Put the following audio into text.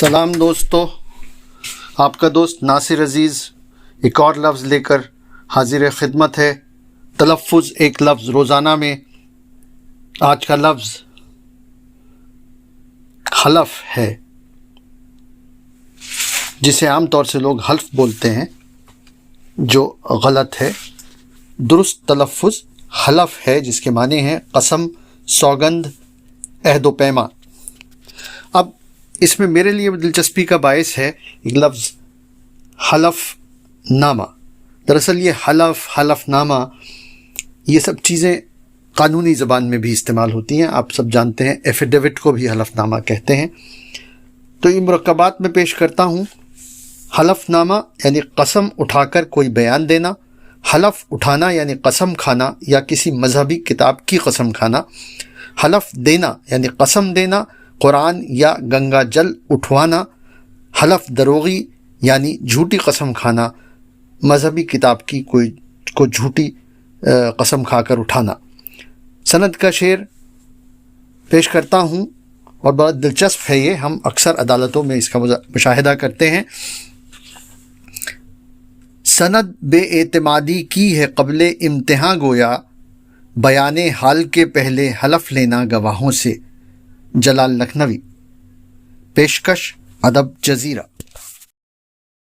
سلام دوستو، آپ کا دوست ناصر عزیز ایک اور لفظ لے کر حاضر خدمت ہے۔ تلفظ ایک لفظ روزانہ میں آج کا لفظ حلف ہے، جسے عام طور سے لوگ حلف بولتے ہیں، جو غلط ہے۔ درست تلفظ حلف ہے، جس کے معنی ہیں قسم، سوگند، عہد و پیمان۔ اب اس میں میرے لیے دلچسپی کا باعث ہے ایک لفظ حلف نامہ۔ دراصل یہ حلف نامہ، یہ سب چیزیں قانونی زبان میں بھی استعمال ہوتی ہیں۔ آپ سب جانتے ہیں ایفیڈیوٹ کو بھی حلف نامہ کہتے ہیں۔ تو یہ مرکبات میں پیش کرتا ہوں۔ حلف نامہ یعنی قسم اٹھا کر کوئی بیان دینا، حلف اٹھانا یعنی قسم کھانا یا کسی مذہبی کتاب کی قسم کھانا، حلف دینا یعنی قسم دینا، قرآن یا گنگا جل اٹھوانا، حلف دروغی یعنی جھوٹی قسم کھانا، مذہبی کتاب کی کو جھوٹی قسم کھا کر اٹھانا۔ سند کا شعر پیش کرتا ہوں، اور بہت دلچسپ ہے یہ، ہم اکثر عدالتوں میں اس کا مشاہدہ کرتے ہیں۔ سند بے اعتمادی کی ہے قبل امتحاں گویا، بیان حال کے پہلے حلف لینا گواہوں سے۔ جلال لکھنوی۔ پیشکش ادب جزیرہ۔